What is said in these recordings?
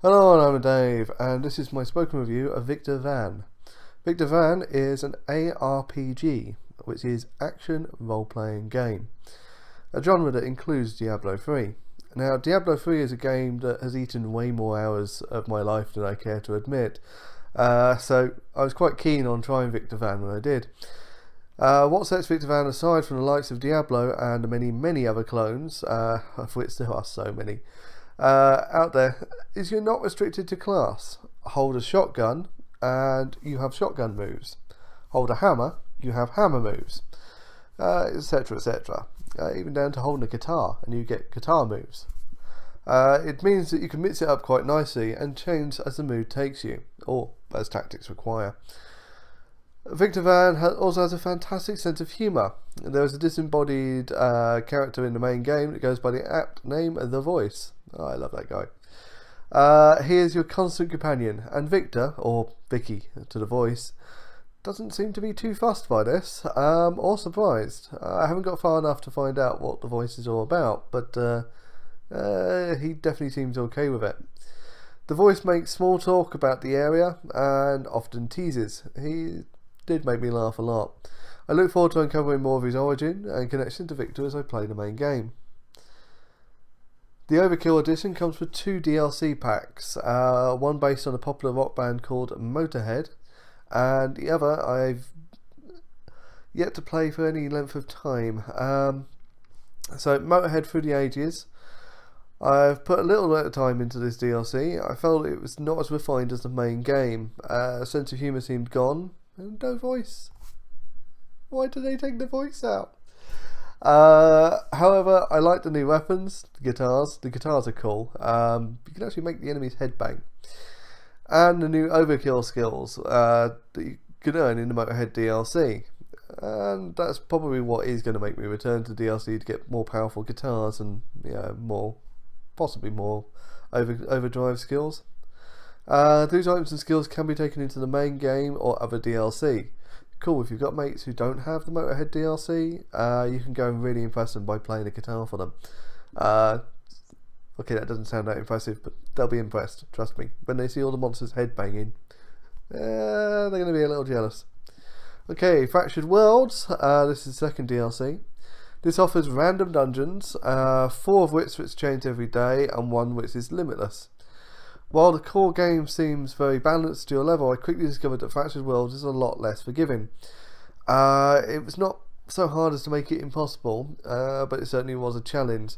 Hello, I'm Dave, and this is my spoken review of Victor Vran. Victor Vran is an ARPG, which is action role-playing game, a genre that includes Diablo 3. Now, Diablo 3 is a game that has eaten way more hours of my life than I care to admit, so I was quite keen on trying Victor Vran when I did. What sets Victor Vran aside from the likes of Diablo and the many other clones, of which there are so many, out there, is you're not restricted to class. Hold a shotgun and you have shotgun moves. Hold a hammer, you have hammer moves, etc, etc. Even down to holding a guitar and you get guitar moves. It means that you can mix it up quite nicely and change as the mood takes you, or as tactics require. Victor Vran also has a fantastic sense of humour. There is a disembodied character in the main game that goes by the apt name of The Voice. Oh, I love that guy. He is your constant companion, and Victor, or Vicky to The Voice, doesn't seem to be too fussed by this, or surprised. I haven't got far enough to find out what The Voice is all about, but he definitely seems okay with it. The Voice makes small talk about the area, and often teases. He did make me laugh a lot. I look forward to uncovering more of his origin and connection to Victor as I play the main game. The Overkill edition comes with 2 DLC packs, one based on a popular rock band called Motorhead, and the other I've yet to play for any length of time. So Motorhead Through the Ages, I've put a little bit of time into this DLC. I felt it was not as refined as the main game. Sense of humour seemed gone, and no voice. Why did they take the voice out? However, I like the new weapons, the guitars. The guitars are cool. You can actually make the enemy's head bang. And the new overkill skills that you can earn in the Motorhead DLC. And that's probably what is going to make me return to DLC to get more powerful guitars and possibly more overdrive skills. These items and skills can be taken into the main game or other DLC. Cool, if you've got mates who don't have the Motorhead DLC, you can go and really impress them by playing a guitar for them. Okay, that doesn't sound that impressive, but they'll be impressed, trust me. When they see all the monsters headbanging, they're going to be a little jealous. Okay, Fractured Worlds, this is the second DLC. This offers random dungeons, 4 of which change every day, and 1 which is limitless. While the core game seems very balanced to your level, I quickly discovered that Fractured Worlds is a lot less forgiving. It was not so hard as to make it impossible, but it certainly was a challenge.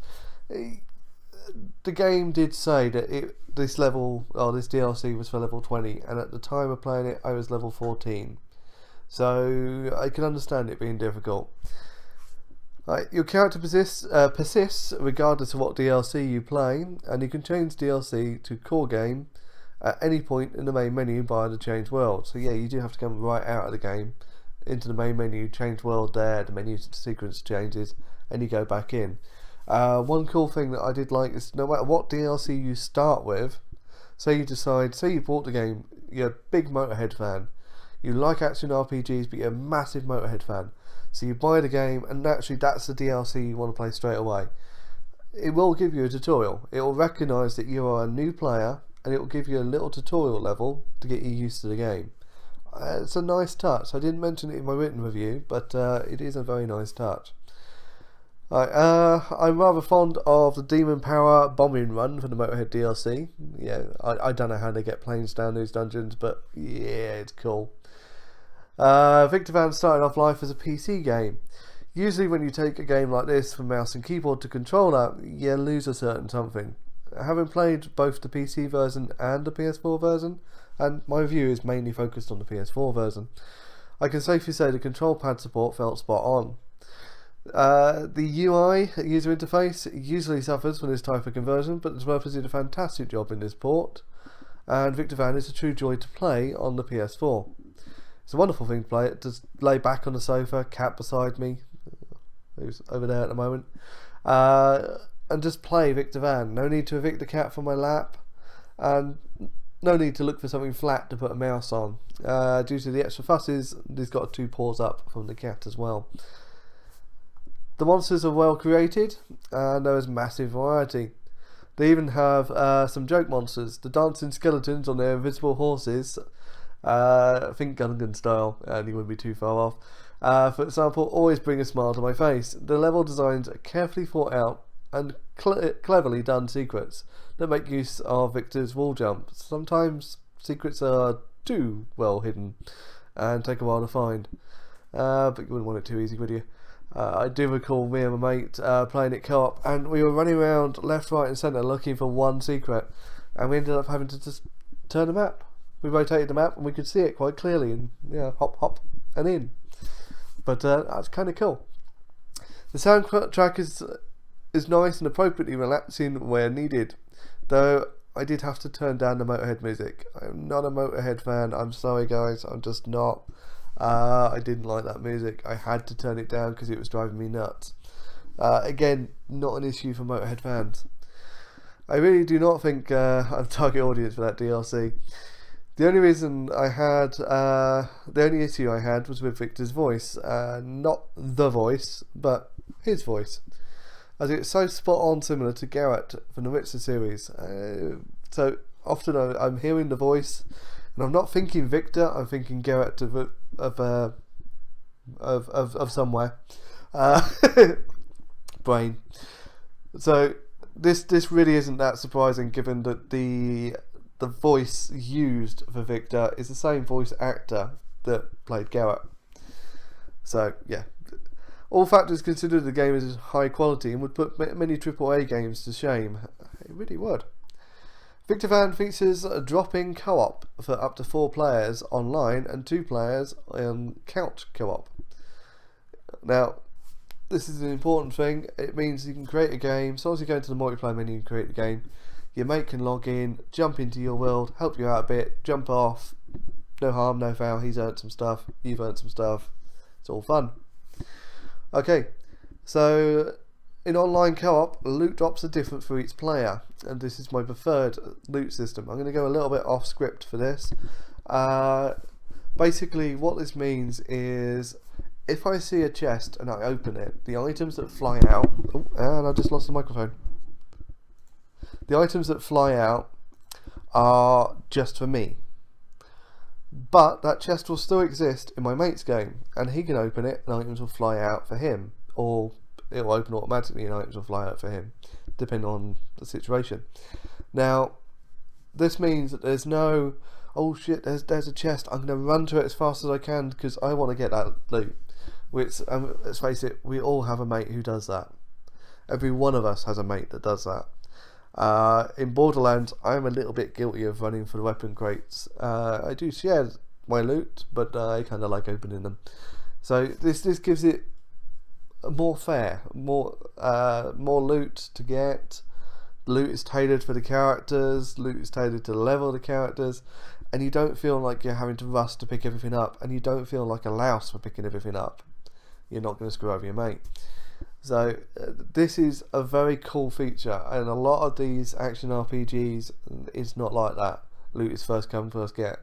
The game did say that this DLC was for level 20, and at the time of playing it I was level 14. So I can understand it being difficult. Your character persists regardless of what DLC you play, and you can change DLC to core game at any point in the main menu via the change world. So yeah, you do have to come right out of the game into the main menu, change world there, the menu sequence changes, and you go back in. One cool thing that I did like is no matter what DLC you start with, say you bought the game, you're a big Motorhead fan, you like action RPGs but you're a massive Motorhead fan. So you buy the game, and naturally that's the DLC you want to play straight away. It will give you a tutorial. It will recognise that you are a new player, and it will give you a little tutorial level to get you used to the game. It's a nice touch. I didn't mention it in my written review, but it is a very nice touch. I'm rather fond of the Demon Power bombing run for the Motorhead DLC. Yeah, I don't know how they get planes down these dungeons, but yeah, it's cool. Victor Vran started off life as a PC game. Usually when you take a game like this from mouse and keyboard to controller, you lose a certain something. Having played both the PC version and the PS4 version, and my review is mainly focused on the PS4 version, I can safely say the control pad support felt spot on. The UI user interface usually suffers from this type of conversion, but the developers did a fantastic job in this port, and Victor Vran is a true joy to play on the PS4. It's a wonderful thing to play it, just lay back on the sofa, cat beside me, who's over there at the moment, and just play Victor Vran. No need to evict the cat from my lap, and no need to look for something flat to put a mouse on. Due to the extra fusses, he's got 2 paws up from the cat as well. The monsters are well created, and there is massive variety. They even have some joke monsters, the dancing skeletons on their invisible horses. I think Gungan style, and you wouldn't be too far off. For example, always bring a smile to my face. The level designs are carefully thought out and cleverly done secrets that make use of Victor's wall jump. Sometimes secrets are too well hidden and take a while to find, but you wouldn't want it too easy, would you? I do recall me and my mate playing it co-op, and we were running around left, right and centre looking for one secret, and we ended up having to just turn the map. We rotated the map and we could see it quite clearly, and hop, hop and in. But that's kind of cool. The soundtrack is nice and appropriately relaxing where needed, though I did have to turn down the Motorhead music. I'm not a Motorhead fan, I'm sorry guys, I'm just not. I didn't like that music. I had to turn it down because it was driving me nuts. Again, not an issue for Motorhead fans. I really do not think I'm a target audience for that DLC. The only reason I had, the only issue I had was with Victor's voice. Not the voice, but his voice, as it's so spot on similar to Garrett from the Witcher series. So often I'm hearing the voice, and I'm not thinking Victor, I'm thinking Garrett of somewhere. Brain. So this really isn't that surprising, given that the voice used for Victor is the same voice actor that played Garrett. So yeah, all factors considered, the game is high quality and would put many AAA games to shame. It really would. Victor Vran features a drop-in co-op for up to 4 players online and 2 players on couch co-op. Now, this is an important thing. It means you can create a game. So as you go into the multiplayer menu and create the game, your mate can log in, jump into your world, help you out a bit, jump off. No harm, no foul. He's earned some stuff, you've earned some stuff. It's all fun. Okay, so in online co-op, loot drops are different for each player, and this is my preferred loot system. I'm going to go a little bit off script for this. Basically, what this means is, if I see a chest and I open it, the items that fly out... Oh, and I just lost the microphone. The items that fly out are just for me. But that chest will still exist in my mate's game, and he can open it and items will fly out for him, or it will open automatically and items will fly out for him, depending on the situation. Now, this means that there's no, oh shit, there's a chest, I'm going to run to it as fast as I can because I want to get that loot. Which, let's face it, we all have a mate who does that. Every one of us has a mate that does that. In Borderlands, I'm a little bit guilty of running for the weapon crates. I do share my loot, but I kind of like opening them. So this gives it more fair, more loot to get. Loot is tailored for the characters. Loot is tailored to the level of the characters, and you don't feel like you're having to rush to pick everything up, and you don't feel like a louse for picking everything up. You're not going to screw over your mate. So this is a very cool feature, and a lot of these action RPGs is not like that. Loot is first come, first get.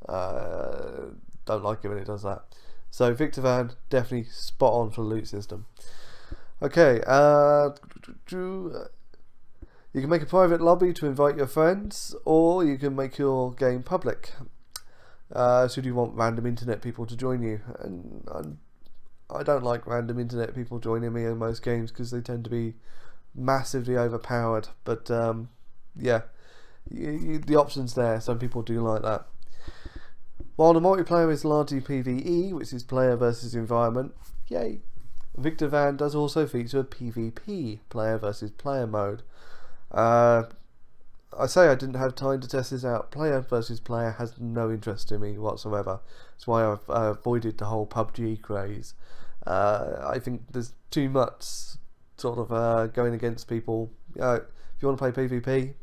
Don't like it when it does that. So Victor Vran, definitely spot on for the loot system. Okay, you can make a private lobby to invite your friends, or you can make your game public. Should you want random internet people to join you, and I don't like random internet people joining me in most games because they tend to be massively overpowered. But yeah, the option's there. Some people do like that. While the multiplayer is largely PvE, which is player versus environment, yay, Victor Vran does also feature a PvP, player versus player mode. I say I didn't have time to test this out. Player versus player has no interest in me whatsoever. That's why I've avoided the whole PUBG craze. I think there's too much sort of going against people. If you want to play PvP,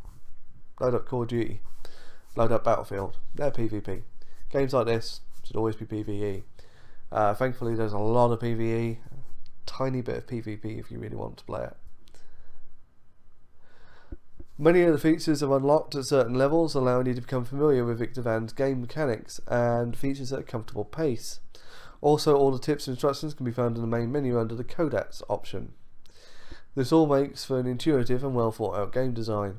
load up Call of Duty, load up Battlefield. They're PvP. Games like this should always be PvE. Thankfully there's a lot of PvE, tiny bit of PvP if you really want to play it. Many of the features are unlocked at certain levels, allowing you to become familiar with Victor Vran's game mechanics and features at a comfortable pace. Also, all the tips and instructions can be found in the main menu under the Codex option. This all makes for an intuitive and well thought out game design.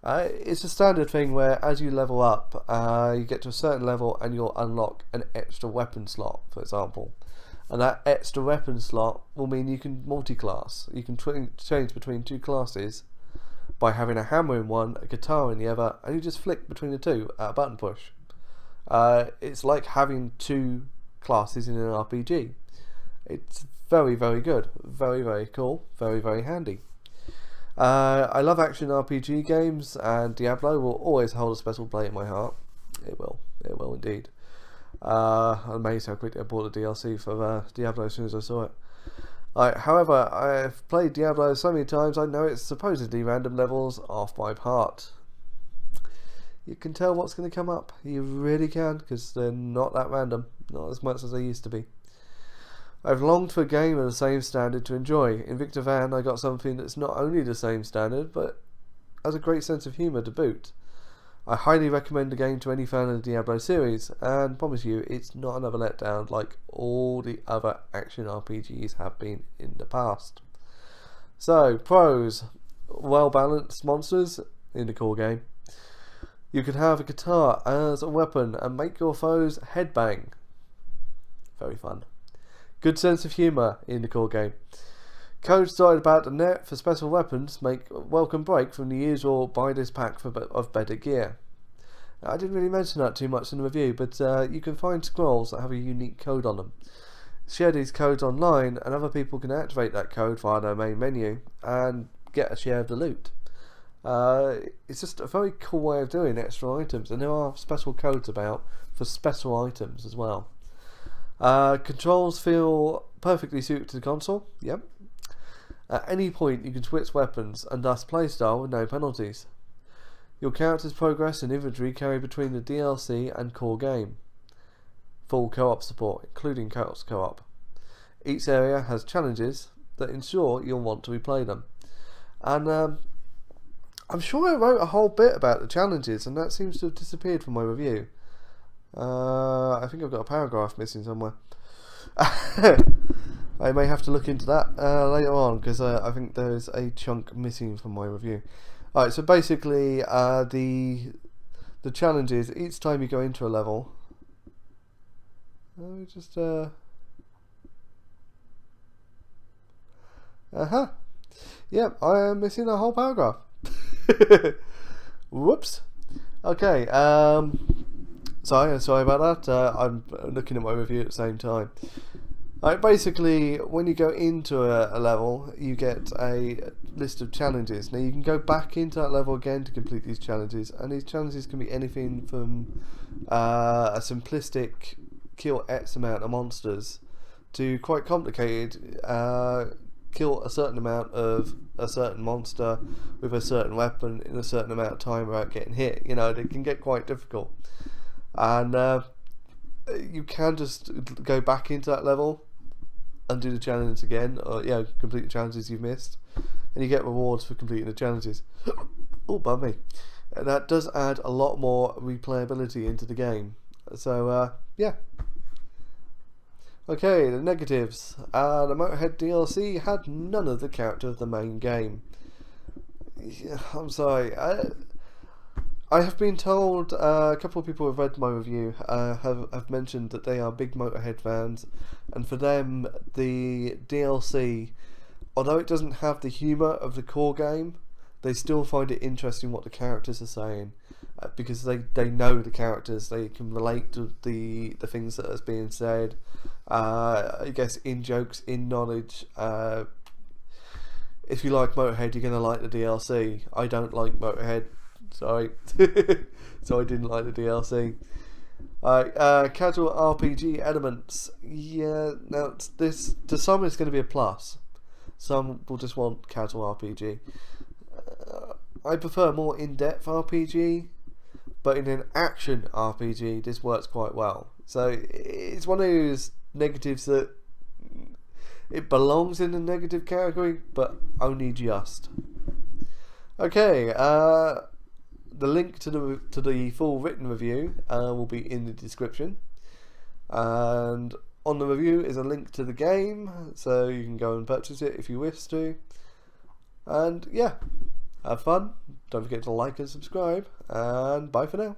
It's a standard thing where as you level up, you get to a certain level and you'll unlock an extra weapon slot, for example. And that extra weapon slot will mean you can multi-class. You can change between two classes by having a hammer in one, a guitar in the other, and you just flick between the two at a button push. It's like having two classes in an RPG. It's very, very good. Very, very cool. Very, very handy. I love action RPG games, and Diablo will always hold a special place in my heart. It will indeed. I'm amazed how quickly I bought the DLC for Diablo as soon as I saw it. However, I've played Diablo so many times I know it's supposedly random levels off by heart. You can tell what's going to come up. You really can, because they're not that random. Not as much as they used to be. I've longed for a game of the same standard to enjoy. In Victor Vran, I got something that's not only the same standard, but has a great sense of humour to boot. I highly recommend the game to any fan of the Diablo series, and promise you it's not another letdown like all the other action RPGs have been in the past. So, pros. Well balanced monsters in the core game. You can have a guitar as a weapon and make your foes headbang. Very fun. Good sense of humour in the core game. Code started about the net for special weapons make a welcome break from the usual buy this pack of better gear. Now, I didn't really mention that too much in the review, but you can find scrolls that have a unique code on them. Share these codes online and other people can activate that code via their main menu and get a share of the loot. It's just a very cool way of doing extra items, and there are special codes about for special items as well. Controls feel perfectly suited to the console. Yep. At any point you can switch weapons and thus playstyle with no penalties. Your character's progress and inventory carry between the DLC and core game. Full co-op support, including co-op. Each area has challenges that ensure you'll want to replay them. And I'm sure I wrote a whole bit about the challenges, and that seems to have disappeared from my review. I think I've got a paragraph missing somewhere. I may have to look into that later on, because I think there's a chunk missing from my review. Alright, so basically the challenges, each time you go into a level, let me just yep, I am missing a whole paragraph. Whoops. Okay, sorry about that. I'm looking at my review at the same time. Basically, when you go into a level, you get a list of challenges. Now you can go back into that level again to complete these challenges, and these challenges can be anything from a simplistic kill X amount of monsters to quite complicated kill a certain amount of a certain monster with a certain weapon in a certain amount of time without getting hit. You know, they can get quite difficult, and you can just go back into that level and do the challenge again, or complete the challenges you've missed, and you get rewards for completing the challenges. Oh, bummy. That does add a lot more replayability into the game. So yeah. Okay, the negatives. The Motorhead DLC had none of the character of the main game. I'm sorry. I have been told, a couple of people who have read my review have mentioned that they are big Motorhead fans, and for them the DLC, although it doesn't have the humour of the core game, they still find it interesting what the characters are saying, because they know the characters, they can relate to the things that is being said, I guess in jokes, in knowledge. If you like Motorhead, you're going to like the DLC. I don't like Motorhead. Sorry. So I didn't like the DLC. Casual RPG elements. Yeah, now this to some it's going to be a plus. Some will just want casual RPG. I prefer more in-depth RPG, but in an action RPG this works quite well. So it's one of those negatives that it belongs in the negative category, but only just. Okay, the link to the full written review will be in the description, and on the review is a link to the game, so you can go and purchase it if you wish to. And yeah, have fun. Don't forget to like and subscribe. And bye for now.